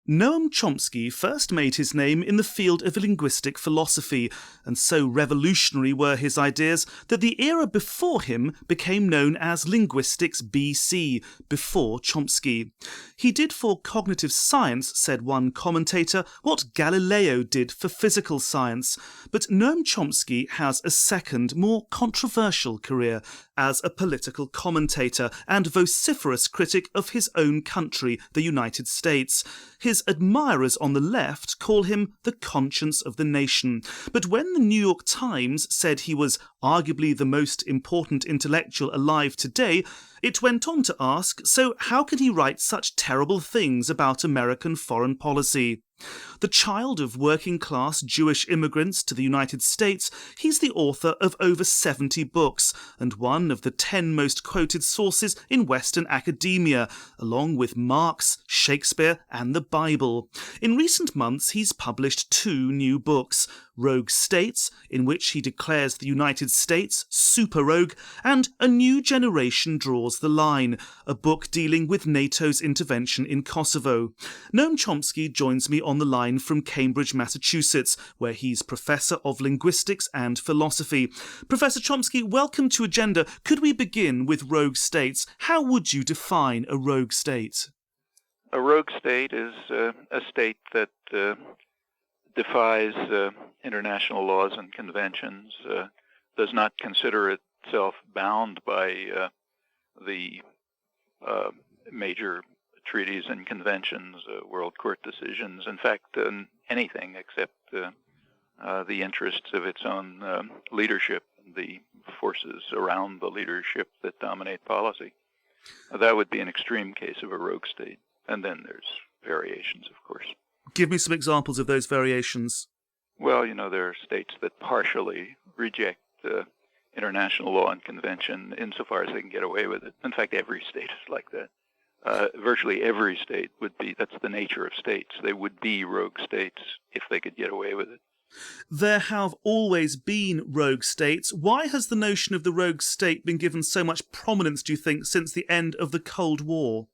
Noam Chomsky first made his name in the field of linguistic philosophy, and so revolutionary were his ideas that the era before him became known as linguistics BC, before Chomsky. He did for cognitive science, said one commentator, what Galileo did for physical science. But Noam Chomsky has a second, more controversial career as a political commentator and vociferous critic of his own country, the United States. His admirers on the left call him the conscience of the nation. But when the New York Times said he was arguably the most important intellectual alive today, it went on to ask, so how can he write such terrible things about American foreign policy? The child of working-class Jewish immigrants to the United States, he's the author of over 70 books and one of the 10 most quoted sources in Western academia, along with Marx, Shakespeare and the Bible. In recent months, he's published 2 new books, Rogue States, in which he declares the United States super rogue, and A New Generation Draws the Line, a book dealing with NATO's intervention in Kosovo. Noam Chomsky joins me on the line from Cambridge, Massachusetts, where he's Professor of Linguistics and Philosophy. Professor Chomsky, welcome to Agenda. Could we begin with rogue states? How would you define a rogue state? A rogue state is a state that defies international laws and conventions, does not consider itself bound by the major treaties and conventions, world court decisions, in fact, anything except the interests of its own leadership, the forces around the leadership that dominate policy. That would be an extreme case of a rogue state. And then there's variations, of course. Give me some examples of those variations. Well, there are states that partially reject international law and convention insofar as they can get away with it. In fact, every state is like that. Virtually every state would be, that's the nature of states. They would be rogue states if they could get away with it. There have always been rogue states. Why has the notion of the rogue state been given so much prominence, do you think, since the end of the Cold War?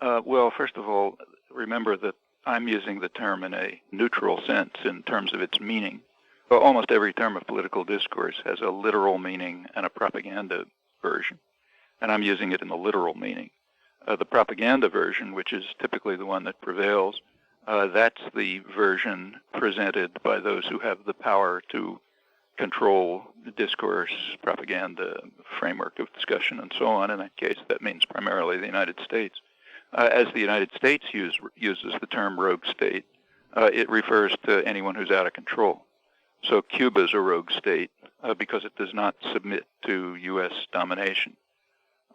Well, first of all, remember that I'm using the term in a neutral sense in terms of its meaning. Well, almost every term of political discourse has a literal meaning and a propaganda version, and I'm using it in the literal meaning. The propaganda version, which is typically the one that prevails, that's the version presented by those who have the power to control the discourse, propaganda, framework of discussion, and so on. In that case, that means primarily the United States. As the United States uses the term rogue state, it refers to anyone who's out of control. So Cuba is a rogue state because it does not submit to U.S. domination.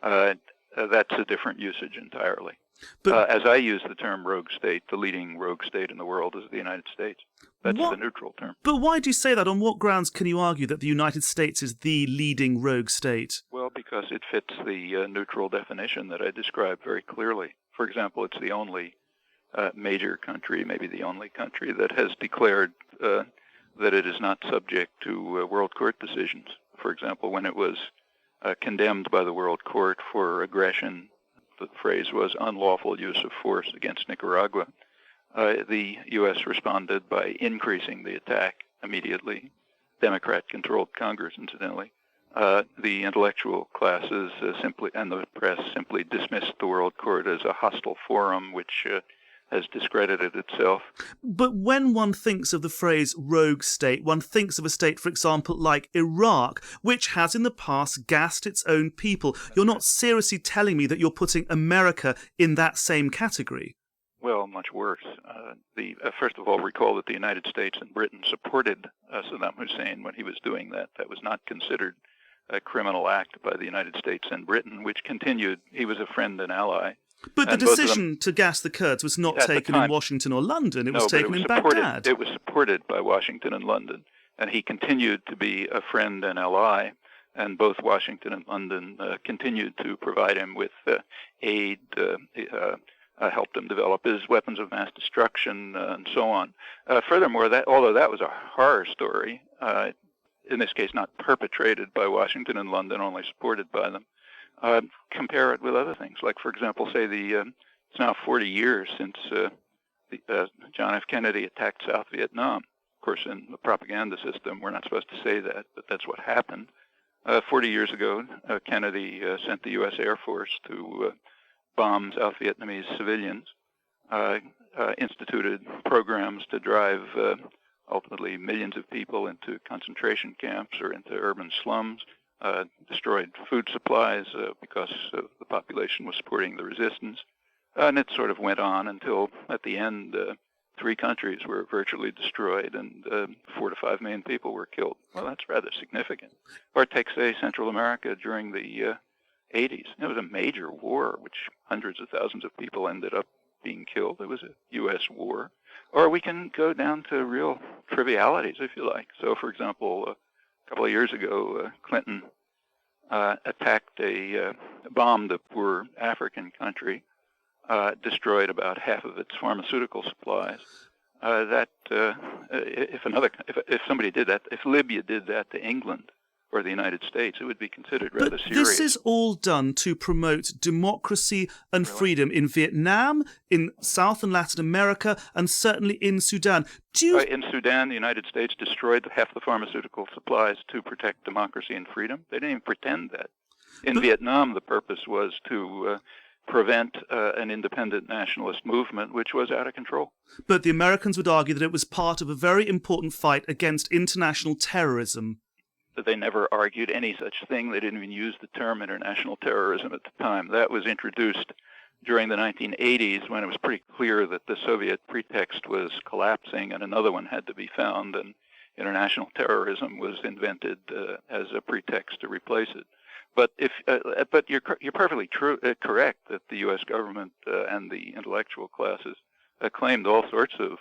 That's a different usage entirely. But as I use the term rogue state, the leading rogue state in the world is the United States. That's the neutral term. But why do you say that? On what grounds can you argue that the United States is the leading rogue state? Well, because it fits the neutral definition that I described very clearly. For example, it's the only major country, maybe the only country, that has declared that it is not subject to world court decisions. For example, when it was condemned by the World Court for aggression, the phrase was unlawful use of force against Nicaragua, the U.S. responded by increasing the attack immediately. Democrat-controlled Congress, incidentally. The intellectual classes simply, and the press simply dismissed the World Court as a hostile forum, which has discredited itself. But when one thinks of the phrase rogue state, one thinks of a state, for example, like Iraq, which has in the past gassed its own people. You're not seriously telling me that you're putting America in that same category? Well, much worse. First of all, recall that the United States and Britain supported Saddam Hussein when he was doing that. That was not considered a criminal act by the United States and Britain, which continued. He was a friend and ally. But the decision to gas the Kurds was not taken in Washington or London. It was taken in Baghdad. It was supported by Washington and London, and he continued to be a friend and ally, and both Washington and London continued to provide him with aid, helped him develop his weapons of mass destruction, and so on. Furthermore, although that was a horror story, in this case not perpetrated by Washington and London, only supported by them, compare it with other things. Like, for example, say it's now 40 years since John F. Kennedy attacked South Vietnam. Of course, in the propaganda system, we're not supposed to say that, but that's what happened. 40 years ago, Kennedy sent the U.S. Air Force to bomb South Vietnamese civilians, instituted programs to drive ultimately millions of people into concentration camps or into urban slums, destroyed food supplies because the population was supporting the resistance. And it sort of went on until, at the end, 3 countries were virtually destroyed and 4 to 5 million people were killed. Well, that's rather significant. Or take, say, Central America during the 80s. It was a major war, which hundreds of thousands of people ended up being killed. It was a U.S. war. Or we can go down to real trivialities, if you like. So, for example, a couple of years ago, Clinton bombed a poor African country, destroyed about half of its pharmaceutical supplies. If somebody did that, if Libya did that to England or the United States, it would be considered rather serious. This is all done to promote democracy and freedom in Vietnam, in South and Latin America, and certainly in Sudan. In Sudan, the United States destroyed half the pharmaceutical supplies to protect democracy and freedom. They didn't even pretend that. In Vietnam, the purpose was to prevent an independent nationalist movement, which was out of control. But the Americans would argue that it was part of a very important fight against international terrorism. They never argued any such thing. They didn't even use the term international terrorism at the time. That was introduced during the 1980s when it was pretty clear that the Soviet pretext was collapsing and another one had to be found, and international terrorism was invented as a pretext to replace it. But you're perfectly correct that the U.S. government and the intellectual classes claimed all sorts of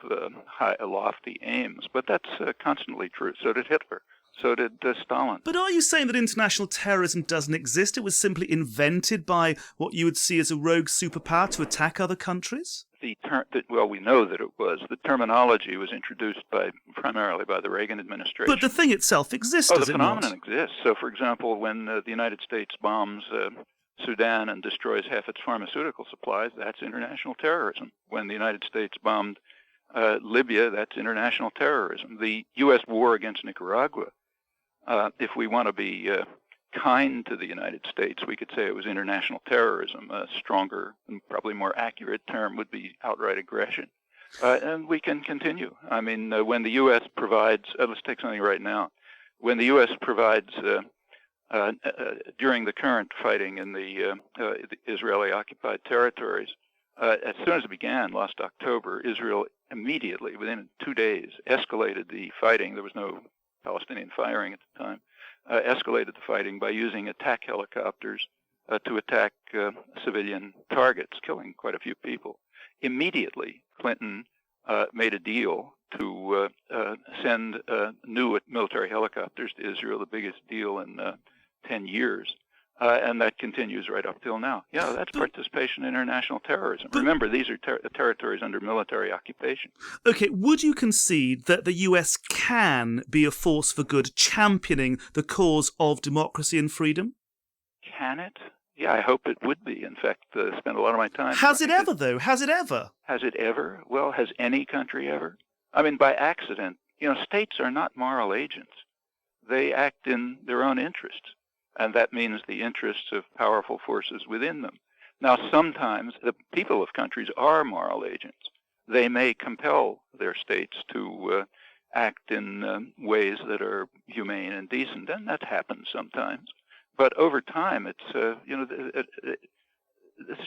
lofty aims, but that's constantly true. So did Hitler. So did Stalin. But are you saying that international terrorism doesn't exist? It was simply invented by what you would see as a rogue superpower to attack other countries? Well, we know that it was. The terminology was introduced primarily by the Reagan administration. But the thing itself exists, does it not? The phenomenon exists. So, for example, when the United States bombs Sudan and destroys half its pharmaceutical supplies, that's international terrorism. When the United States bombed Libya, that's international terrorism. The U.S. war against Nicaragua, if we want to be kind to the United States, we could say it was international terrorism. A stronger and probably more accurate term would be outright aggression. And we can continue. I mean, when the U.S. provides, let's take something right now. When the U.S. provides, during the current fighting in the Israeli-occupied territories, as soon as it began last October, Israel immediately, within 2 days, escalated the fighting. There was no Palestinian firing at the time. Escalated the fighting by using attack helicopters to attack civilian targets, killing quite a few people. Immediately, Clinton made a deal to send new military helicopters to Israel, the biggest deal in 10 years. And that continues right up till now. Yeah, that's participation in international terrorism. Remember, these are territories under military occupation. Okay, would you concede that the US can be a force for good, championing the cause of democracy and freedom? Can it? Yeah, I hope it would be. In fact, I spend a lot of my time... Has it ever, though? Has it ever? Has it ever? Well, has any country ever? I mean, by accident. States are not moral agents. They act in their own interests. And that means the interests of powerful forces within them. Now, sometimes the people of countries are moral agents. They may compel their states to act in ways that are humane and decent, and that happens sometimes. But over time, it's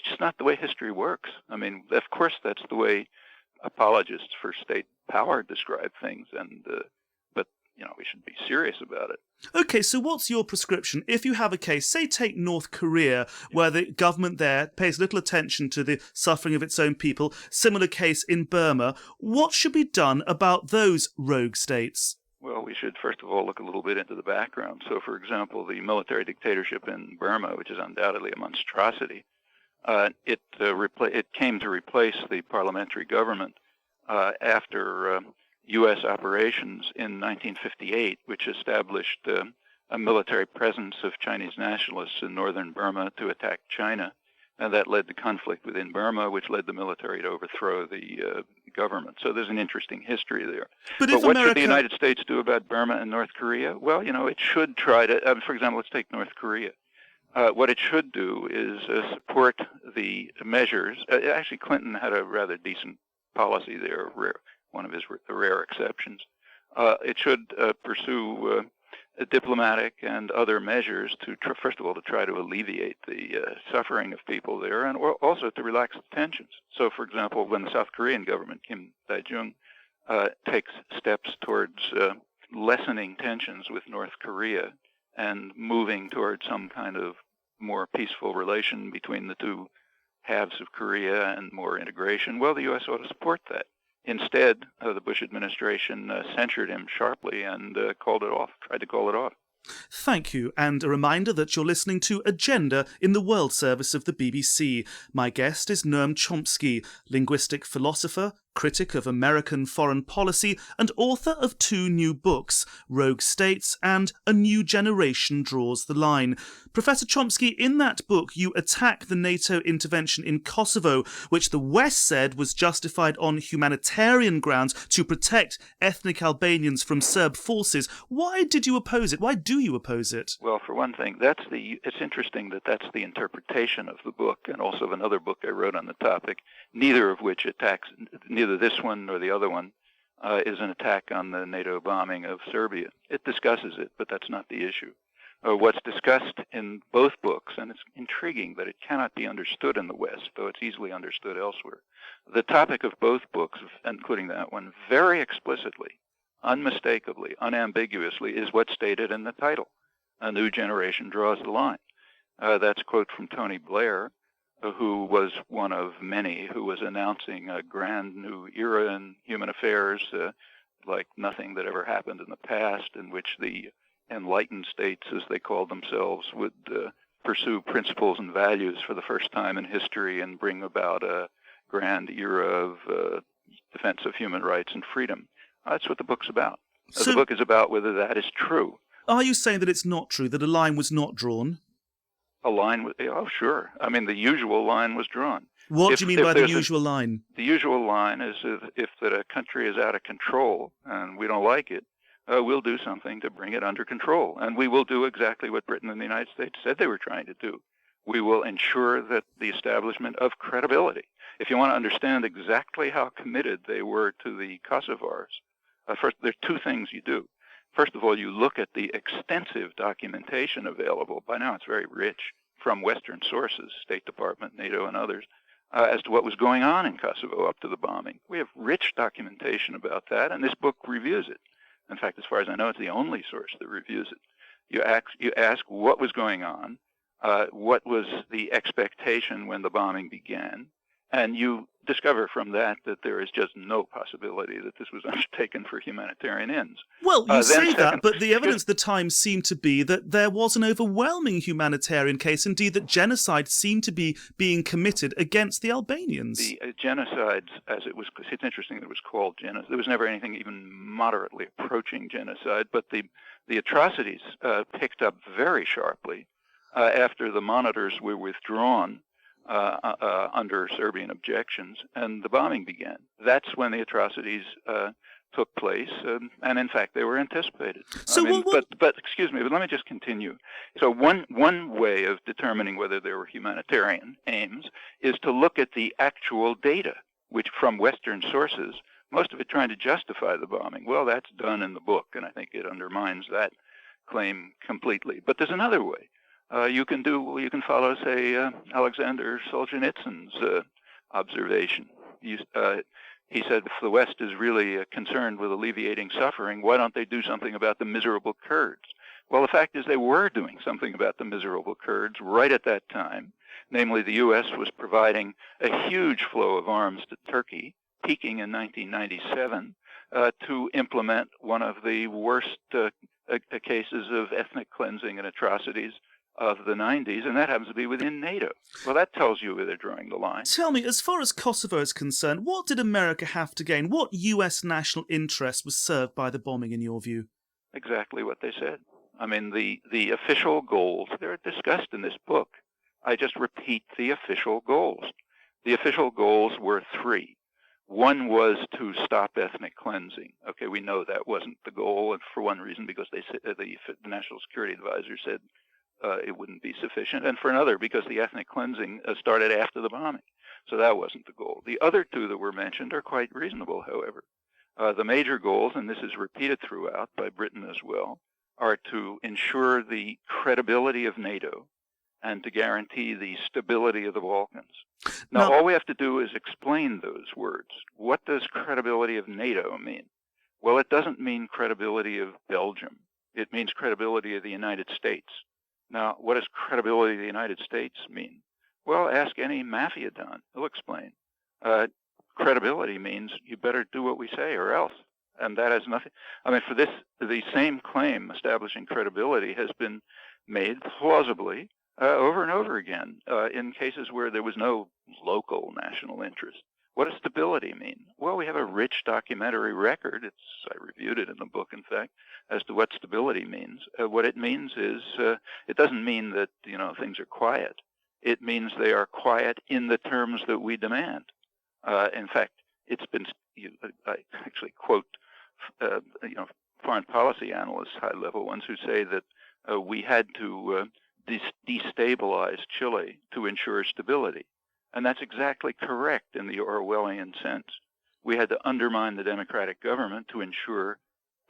just not the way history works. I mean, of course, that's the way apologists for state power describe things, but we should be serious about it. Okay, so what's your prescription? If you have a case, say take North Korea, where the government there pays little attention to the suffering of its own people, similar case in Burma, what should be done about those rogue states? Well, we should first of all look a little bit into the background. So, for example, the military dictatorship in Burma, which is undoubtedly a monstrosity, it came to replace the parliamentary government after U.S. operations in 1958, which established a military presence of Chinese nationalists in northern Burma to attack China. And that led to conflict within Burma, which led the military to overthrow the government. So there's an interesting history there. But what should the United States do about Burma and North Korea? Well, it should try to, for example, let's take North Korea. What it should do is support the measures. Actually, Clinton had a rather decent policy there, one of his rare exceptions. It should pursue diplomatic and other measures to, first of all, to try to alleviate the suffering of people there, and also to relax the tensions. So, for example, when the South Korean government, Dae-jung, takes steps towards lessening tensions with North Korea and moving towards some kind of more peaceful relation between the two halves of Korea and more integration, well, the U.S. ought to support that. Instead, the Bush administration censured him sharply and tried to call it off. Thank you, and a reminder that you're listening to Agenda in the World Service of the BBC. My guest is Noam Chomsky, linguistic philosopher, critic of American foreign policy, and author of 2 new books, Rogue States and A New Generation Draws the Line. Professor Chomsky, in that book you attack the NATO intervention in Kosovo, which the West said was justified on humanitarian grounds to protect ethnic Albanians from Serb forces. Why did you oppose it? Why do you oppose it? Well, for one thing, it's interesting that that's the interpretation of the book, and also of another book I wrote on the topic, neither of which attacks, neither this one nor the other one is an attack on the NATO bombing of Serbia. It discusses it, but that's not the issue. What's discussed in both books, and it's intriguing that it cannot be understood in the West, though it's easily understood elsewhere. The topic of both books, including that one, very explicitly, unmistakably, unambiguously, is what's stated in the title. A New Generation Draws the Line. That's a quote from Tony Blair, who was one of many who was announcing a grand new era in human affairs, like nothing that ever happened in the past, in which the enlightened states, as they called themselves, would pursue principles and values for the first time in history and bring about a grand era of defense of human rights and freedom. That's what the book's about. So, the book is about whether that is true. Are you saying that it's not true, that a line was not drawn? A line was, oh, sure. I mean, the usual line was drawn. What do you mean by the usual line? The usual line is if that a country is out of control and we don't like it, we'll do something to bring it under control. And we will do exactly what Britain and the United States said they were trying to do. We will ensure that the establishment of credibility. If you want to understand exactly how committed they were to the Kosovars, first, there are 2 things you do. First of all, you look at the extensive documentation available. By now, it's very rich from Western sources, State Department, NATO, and others, as to what was going on in Kosovo up to the bombing. We have rich documentation about that, and this book reviews it. In fact, as far as I know, it's the only source that reviews it. You ask what was going on, what was the expectation when the bombing began, and you discover from that there is just no possibility that this was undertaken for humanitarian ends. Well, you say that, but the evidence at the time seemed to be that there was an overwhelming humanitarian case, indeed that genocide seemed to be being committed against the Albanians. The genocides, it's interesting that it was called genocide. There was never anything even moderately approaching genocide, but the atrocities picked up very sharply after the monitors were withdrawn under Serbian objections, and the bombing began. That's when the atrocities took place, and in fact, they were anticipated. So, but excuse me, but let me just continue. So one way of determining whether there were humanitarian aims is to look at the actual data, which from Western sources, most of it trying to justify the bombing. Well, that's done in the book, and I think it undermines that claim completely. But there's another way. You can follow, say, Aleksandr Solzhenitsyn's observation. He said, if the West is really concerned with alleviating suffering, why don't they do something about the miserable Kurds? Well, the fact is they were doing something about the miserable Kurds right at that time. Namely, the U.S. was providing a huge flow of arms to Turkey, peaking in 1997, to implement one of the worst cases of ethnic cleansing and atrocities of the 90s, and that happens to be within NATO. Well, that tells you where they're drawing the line. Tell me, as far as Kosovo is concerned, what did America have to gain? What U.S. national interest was served by the bombing, in your view? Exactly what they said. I mean, the official goals, they're discussed in this book. I just repeat the official goals. The official goals were three. One was to stop ethnic cleansing. Okay, we know that wasn't the goal, and for one reason, because they said, the National Security Advisor said it wouldn't be sufficient, and for another, because the ethnic cleansing started after the bombing. So that wasn't the goal. The other two that were mentioned are quite reasonable, however. The major goals, and this is repeated throughout by Britain as well, are to ensure the credibility of NATO and to guarantee the stability of the Balkans. Now, all we have to do is explain those words. What does credibility of NATO mean? Well, it doesn't mean credibility of Belgium. It means credibility of the United States. Now, what does credibility of the United States mean? Well, ask any mafia don. He'll explain. Credibility means you better do what we say or else. And that has nothing, I mean, for this, the same claim establishing credibility has been made plausibly over and over again in cases where there was no local national interest. What does stability mean? Well, we have a rich documentary record. I reviewed it in the book, in fact, as to what stability means. What it means is it doesn't mean that, things are quiet. It means they are quiet in the terms that we demand. In fact, it's been, I actually quote, foreign policy analysts, high-level ones, who say that we had to destabilize Chile to ensure stability. And that's exactly correct in the Orwellian sense. We had to undermine the democratic government to ensure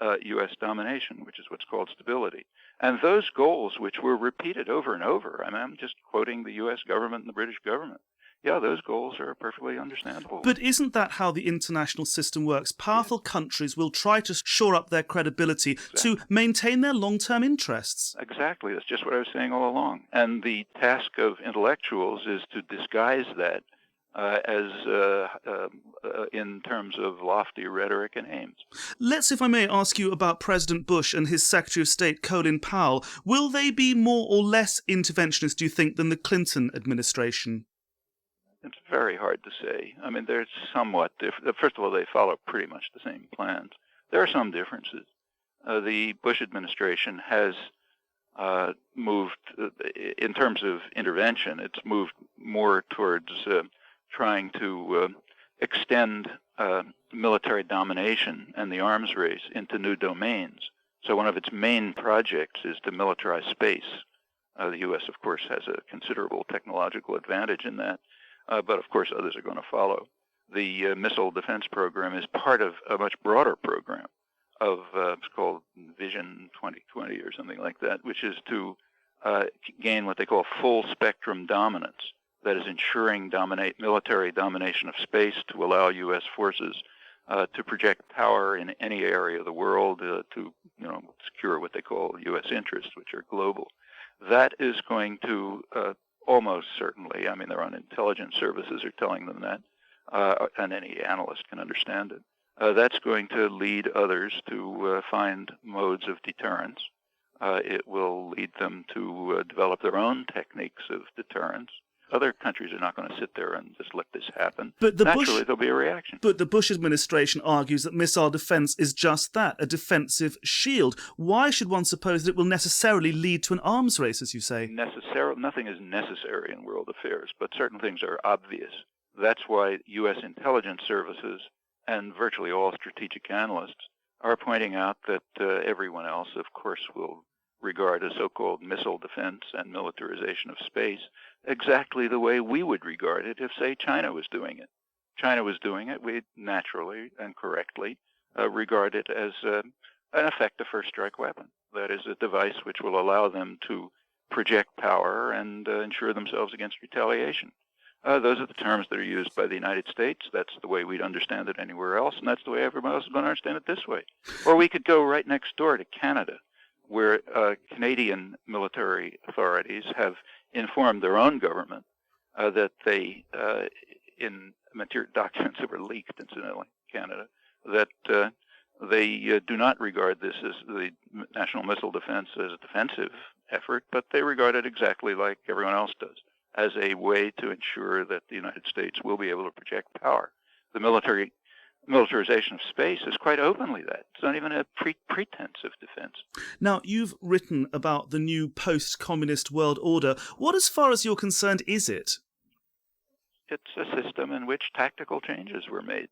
U.S. domination, which is what's called stability. And those goals, which were repeated over and over, I'm just quoting the U.S. government and the British government. Yeah, those goals are perfectly understandable. But isn't that how the international system works? Powerful countries will try to shore up their credibility to maintain their long-term interests. Exactly. That's just what I was saying all along. And the task of intellectuals is to disguise that in terms of lofty rhetoric and aims. Let's, if I may, ask you about President Bush and his Secretary of State, Colin Powell. Will they be more or less interventionist, do you think, than the Clinton administration? It's very hard to say. I mean, they're somewhat different. First of all, they follow pretty much the same plans. There are some differences. The Bush administration has moved, in terms of intervention, it's moved more towards trying to extend military domination and the arms race into new domains. So one of its main projects is to militarize space. The U.S., of course, has a considerable technological advantage in that. But of course, others are going to follow. The missile defense program is part of a much broader program of it's called Vision 2020 or something like that, which is to gain what they call full spectrum dominance. That is ensuring military domination of space to allow U.S. forces to project power in any area of the world to secure what they call U.S. interests, which are global. That is going to almost certainly, I mean, their own intelligence services are telling them that, and any analyst can understand it. That's going to lead others to find modes of deterrence. It will lead them to develop their own techniques of deterrence. Other countries are not going to sit there and just let this happen. But naturally, there'll be a reaction. But the Bush administration argues that missile defense is just that, a defensive shield. Why should one suppose that it will necessarily lead to an arms race, as you say? Nothing is necessary in world affairs, but certain things are obvious. That's why U.S. intelligence services and virtually all strategic analysts are pointing out that everyone else, of course, will regard a so-called missile defense and militarization of space exactly the way we would regard it if, say, China was doing it. China was doing it, we naturally and correctly regard it as an effective first-strike weapon. That is a device which will allow them to project power and ensure themselves against retaliation. Those are the terms that are used by the United States. That's the way we'd understand it anywhere else, and that's the way everyone else is going to understand it this way. Or we could go right next door to Canada, where Canadian military authorities have informed their own government that they, in material documents that were leaked, incidentally, Canada, that they do not regard this as the national missile defense as a defensive effort, but they regard it exactly like everyone else does, as a way to ensure that the United States will be able to project power. The military militarization of space is quite openly that. It's not even a pretense of defense. Now, you've written about the new post-communist world order. What, as far as you're concerned, is it? It's a system in which tactical changes were made.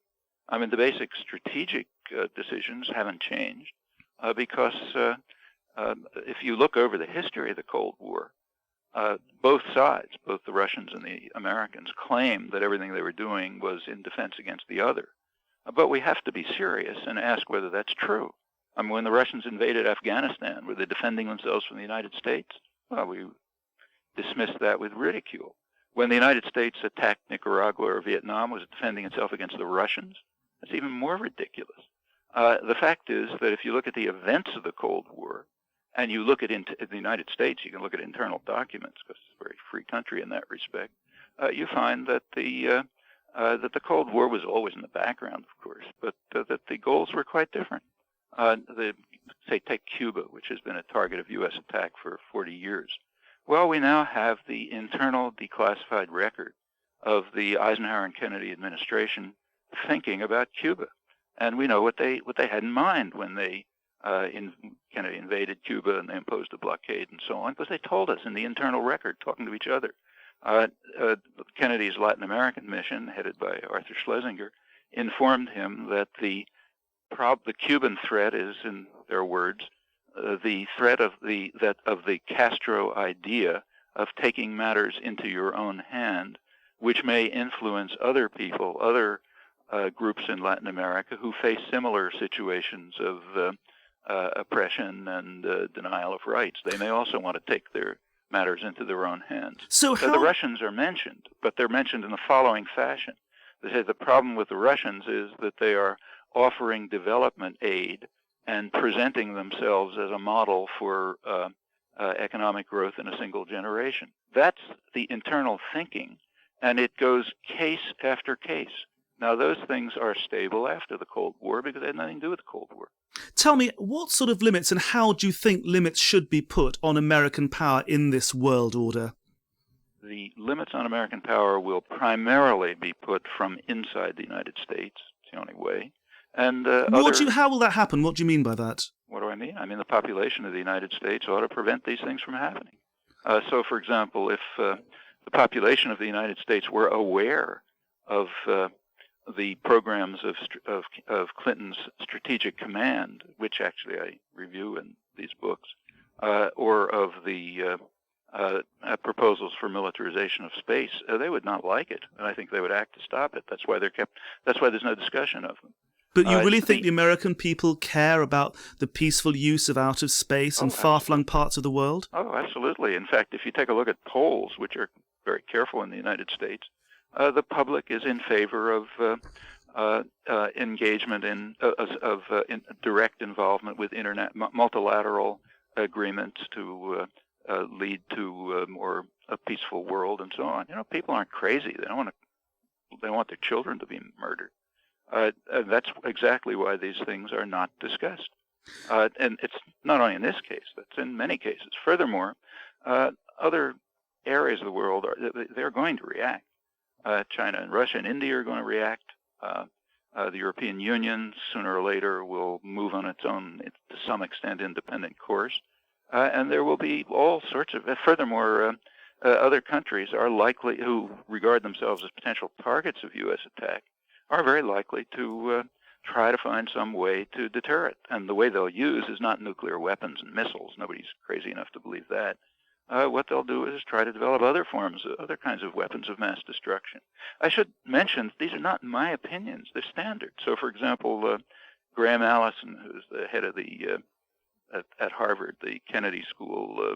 I mean, the basic strategic decisions haven't changed because if you look over the history of the Cold War, both sides, both the Russians and the Americans, claimed that everything they were doing was in defense against the other. But we have to be serious and ask whether that's true. I mean, when the Russians invaded Afghanistan, were they defending themselves from the United States? Well, we dismissed that with ridicule. When the United States attacked Nicaragua or Vietnam, was it defending itself against the Russians? That's even more ridiculous. The fact is that if you look at the events of the Cold War, and you look at the United States, you can look at internal documents, because it's a very free country in that respect, you find that the Cold War was always in the background, of course, but that the goals were quite different. Take Cuba, which has been a target of U.S. attack for 40 years. Well, we now have the internal declassified record of the Eisenhower and Kennedy administration thinking about Cuba. And we know what they had in mind when Kennedy invaded Cuba and they imposed a blockade and so on, because they told us in the internal record, talking to each other. Kennedy's Latin American mission, headed by Arthur Schlesinger, informed him that the Cuban threat is, in their words, the threat of the Castro idea of taking matters into your own hand, which may influence other people, other groups in Latin America who face similar situations of oppression and denial of rights. They may also want to take their matters into their own hands. So the Russians are mentioned, but they're mentioned in the following fashion. They say the problem with the Russians is that they are offering development aid and presenting themselves as a model for economic growth in a single generation. That's the internal thinking, and it goes case after case. Now, those things are stable after the Cold War because they had nothing to do with the Cold War. Tell me, what sort of limits and how do you think limits should be put on American power in this world order? The limits on American power will primarily be put from inside the United States. It's the only way. And how will that happen? What do you mean by that? What do I mean? I mean the population of the United States ought to prevent these things from happening. So, for example, if the population of the United States were aware of the programs of Clinton's strategic command, which actually I review in these books, or of the proposals for militarization of space, they would not like it, and I think they would act to stop it. That's why there's no discussion of them. But you really think the American people care about the peaceful use of outer space in far-flung parts of the world? Oh, absolutely. In fact, if you take a look at polls, which are very careful in the United States, the public is in favor of engagement in direct involvement with multilateral agreements to lead to more a peaceful world and so on. You know, people aren't crazy. They don't want their children to be murdered. That's exactly why these things are not discussed. And it's not only in this case, that's in many cases. Furthermore, other areas of the world, they're going to react. China and Russia and India are going to react. The European Union, sooner or later, will move on its own, to some extent, independent course. And there will be all sorts of, furthermore, other countries are likely, who regard themselves as potential targets of U.S. attack, are very likely to try to find some way to deter it. And the way they'll use is not nuclear weapons and missiles. Nobody's crazy enough to believe that. What they'll do is try to develop other kinds of weapons of mass destruction. I should mention, these are not my opinions. They're standard. So, for example, Graham Allison, who's the head of the at Harvard, the Kennedy School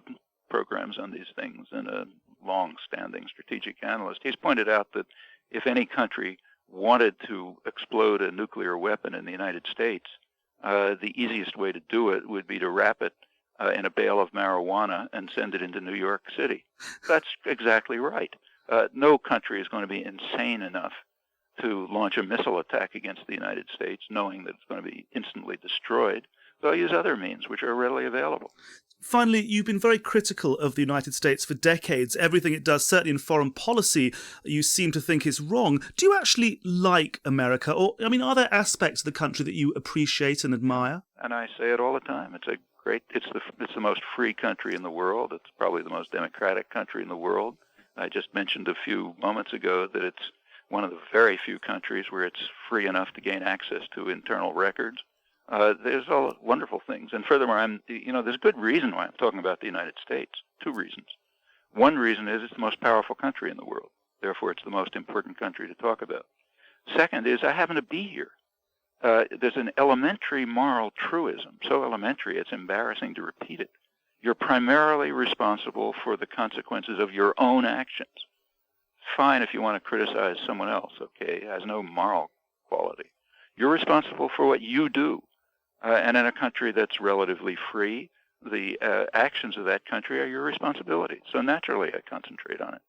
programs on these things, and a long-standing strategic analyst, he's pointed out that if any country wanted to explode a nuclear weapon in the United States, the easiest way to do it would be to wrap it in a bale of marijuana and send it into New York City. That's exactly right. No country is going to be insane enough to launch a missile attack against the United States, knowing that it's going to be instantly destroyed. So I use other means which are readily available. Finally, you've been very critical of the United States for decades. Everything it does, certainly in foreign policy, you seem to think is wrong. Do you actually like America? Or, are there aspects of the country that you appreciate and admire? And I say it all the time. It's the most free country in the world. It's probably the most democratic country in the world. I just mentioned a few moments ago that it's one of the very few countries where it's free enough to gain access to internal records. There's all wonderful things. And furthermore, there's a good reason why I'm talking about the United States. Two reasons. One reason is it's the most powerful country in the world. Therefore, it's the most important country to talk about. Second is I happen to be here. There's an elementary moral truism, so elementary it's embarrassing to repeat it. You're primarily responsible for the consequences of your own actions. Fine if you want to criticize someone else, okay? It has no moral quality. You're responsible for what you do. And in a country that's relatively free, the actions of that country are your responsibility. So naturally, I concentrate on it.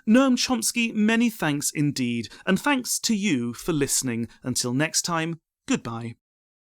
Noam Chomsky, many thanks indeed. And thanks to you for listening. Until next time, goodbye.